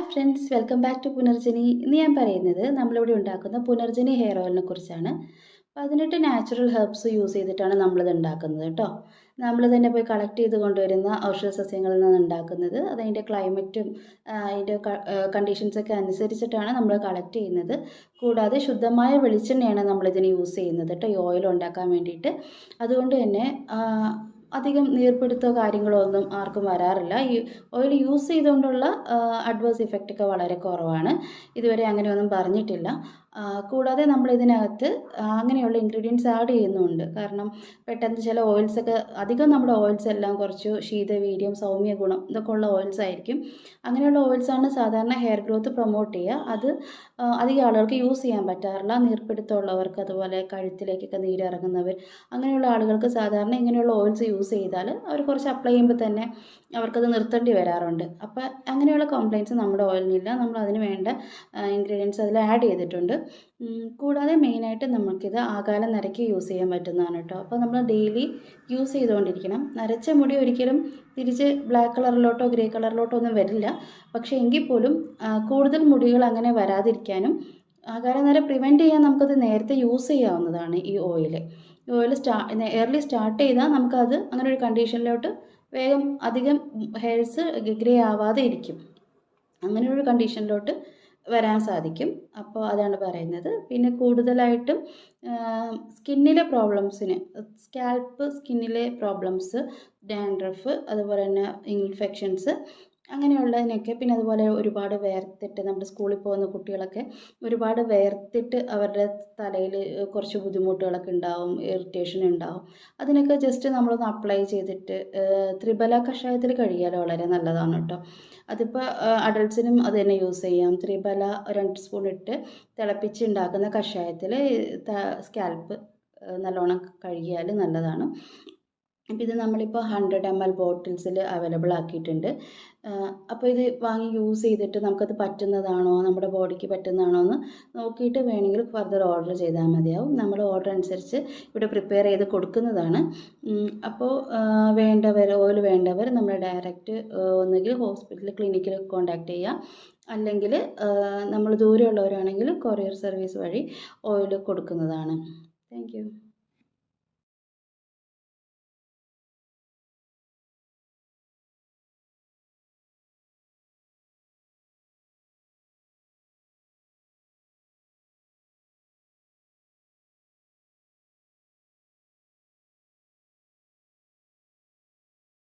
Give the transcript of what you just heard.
Friends, welcome back to Punarjani. ഇന്ന് ഞാൻ പറയുന്നത് നമ്മളിവിടെ ഉണ്ടാക്കുന്ന പുനർജനി ഹെയർ ഓയിലിനെ കുറിച്ചാണ്. 18 നാച്ചുറൽ ഹെർബ്സ് യൂസ് ചെയ്തിട്ടാണ് നമ്മളിത് ഉണ്ടാക്കുന്നത് കേട്ടോ. നമ്മൾ തന്നെ പോയി കളക്ട് ചെയ്ത് കൊണ്ടുവരുന്ന ഔഷധ സസ്യങ്ങളിൽ നിന്നാണ് ഉണ്ടാക്കുന്നത്. അതതിൻ്റെ ക്ലൈമറ്റും അതിൻ്റെ കണ്ടീഷൻസൊക്കെ അനുസരിച്ചിട്ടാണ് നമ്മൾ കളക്ട് ചെയ്യുന്നത്. കൂടാതെ ശുദ്ധമായ വെളിച്ചെണ്ണയാണ് നമ്മളിതിന് യൂസ് ചെയ്യുന്നത് കേട്ടോ, ഈ ഓയിൽ ഉണ്ടാക്കാൻ വേണ്ടിയിട്ട്. അതുകൊണ്ട് തന്നെ അധികം നീർപ്പിടുത്തോ കാര്യങ്ങളോ ഒന്നും ആർക്കും വരാറില്ല. ഈ ഓയിൽ യൂസ് ചെയ്തുകൊണ്ടുള്ള അഡ്വേഴ്സ് ഇഫക്റ്റൊക്കെ വളരെ കുറവാണ്. ഇതുവരെ അങ്ങനെയൊന്നും പറഞ്ഞിട്ടില്ല. കൂടാതെ നമ്മൾ ഇതിനകത്ത് അങ്ങനെയുള്ള ഇൻഗ്രീഡിയൻസ് ആഡ് ചെയ്യുന്നുണ്ട്. കാരണം പെട്ടെന്ന് ചില ഓയിൽസൊക്കെ, അധികം നമ്മുടെ ഓയിൽസ് എല്ലാം കുറച്ച് ശീതവീര്യം, സൗമ്യ ഗുണം ഇതൊക്കെ ഉള്ള ഓയിൽസ് ആയിരിക്കും. അങ്ങനെയുള്ള ഓയിൽസാണ് സാധാരണ ഹെയർ ഗ്രോത്ത് പ്രൊമോട്ട് ചെയ്യുക. അത് അധികം ആളുകൾക്ക് യൂസ് ചെയ്യാൻ പറ്റാറില്ല. നീർപ്പിടുത്തമുള്ളവർക്ക്, അതുപോലെ കഴുത്തിലേക്കൊക്കെ നീരിറങ്ങുന്നവർ, അങ്ങനെയുള്ള ആളുകൾക്ക് സാധാരണ ഇങ്ങനെയുള്ള ഓയിൽസ് യൂസ് ചെയ്താൽ അവർ കുറച്ച് അപ്ലൈ ചെയ്യുമ്പോൾ തന്നെ അവർക്കത് നിർത്തേണ്ടി വരാറുണ്ട്. അപ്പോൾ അങ്ങനെയുള്ള കംപ്ലയിൻറ്റ്സ് നമ്മുടെ ഓയിലിനില്ല. നമ്മൾ അതിന് വേണ്ട ഇൻഗ്രീഡിയൻസ് അതിൽ ആഡ് ചെയ്തിട്ടുണ്ട്. കൂടാതെ മെയിനായിട്ട് നമുക്കിത് ആകാലം നരയ്ക്ക് യൂസ് ചെയ്യാൻ പറ്റുന്നതാണ് കേട്ടോ. അപ്പോൾ നമ്മൾ ഡെയിലി യൂസ് ചെയ്തുകൊണ്ടിരിക്കണം. നരച്ച മുടി ഒരിക്കലും തിരിച്ച് ബ്ലാക്ക് കളറിലോട്ടോ ഗ്രേ കളറിലോട്ടോ ഒന്നും വരില്ല. പക്ഷേ എങ്കിൽ പോലും കൂടുതൽ മുടികൾ അങ്ങനെ വരാതിരിക്കാനും ആകാലനര പ്രിവെൻറ്റ് ചെയ്യാൻ നമുക്കത് നേരത്തെ യൂസ് ചെയ്യാവുന്നതാണ്. ഈ ഓയിൽ എയർലി സ്റ്റാർട്ട് ചെയ്താൽ നമുക്കത് അങ്ങനെ ഒരു കണ്ടീഷനിലോട്ട് വേഗം അധികം ഹെയർസ് ഗ്രേ ആവാതെ ഇരിക്കും. അങ്ങനെയൊരു കണ്ടീഷനിലോട്ട് വരാൻ സാധിക്കും. അപ്പോൾ അതാണ് പറയുന്നത്. പിന്നെ കൂടുതലായിട്ടും സ്കിന്നിലെ പ്രോബ്ലംസിന്, സ്കിന്നിലെ പ്രോബ്ലംസ്, ഡാൻഡ്രഫ്, അതുപോലെ തന്നെ ഇൻഫെക്ഷൻസ്, അങ്ങനെയുള്ളതിനൊക്കെ, പിന്നെ അതുപോലെ ഒരുപാട് വേർത്തിട്ട് നമ്മുടെ സ്കൂളിൽ പോകുന്ന കുട്ടികളൊക്കെ ഒരുപാട് വേർത്തിട്ട് അവരുടെ തലയിൽ കുറച്ച് ബുദ്ധിമുട്ടുകളൊക്കെ ഉണ്ടാവും, ഇറിറ്റേഷൻ ഉണ്ടാവും. അതിനൊക്കെ ജസ്റ്റ് നമ്മളൊന്ന് അപ്ലൈ ചെയ്തിട്ട് ത്രിഫല കഷായത്തിൽ കഴുകിയാൽ വളരെ നല്ലതാണ് കേട്ടോ. അതിപ്പോൾ അഡൾട്ട്സിനും അത് തന്നെ യൂസ് ചെയ്യാം. ത്രിഫല 2 സ്പൂൺ ഇട്ട് തിളപ്പിച്ച് ഉണ്ടാക്കുന്ന കഷായത്തിൽ സ്കാൽപ്പ് നല്ലോണം കഴുകിയാൽ നല്ലതാണ്. അപ്പോൾ ഇത് നമ്മളിപ്പോൾ 100 ml ബോട്ടിൽസിൽ അവൈലബിൾ ആക്കിയിട്ടുണ്ട്. അപ്പോൾ ഇത് വാങ്ങി യൂസ് ചെയ്തിട്ട് നമുക്കത് പറ്റുന്നതാണോ, നമ്മുടെ ബോഡിക്ക് പറ്റുന്നതാണോ എന്ന് നോക്കിയിട്ട് വേണമെങ്കിൽ ഫർദർ ഓർഡർ ചെയ്താൽ മതിയാവും. നമ്മൾ ഓർഡർ അനുസരിച്ച് ഇവിടെ പ്രിപ്പയർ ചെയ്ത് കൊടുക്കുന്നതാണ്. അപ്പോൾ ഓയിൽ വേണ്ടവർ നമ്മൾ ഡയറക്റ്റ് ഒന്നുകിൽ ഹോസ്പിറ്റൽ, ക്ലിനിക്കിൽ കോൺടാക്റ്റ് ചെയ്യുക. അല്ലെങ്കിൽ നമ്മൾ ദൂരെയുള്ളവരാണെങ്കിൽ കൊറിയർ സർവീസ് വഴി ഓയിൽ കൊടുക്കുന്നതാണ്. Thank you.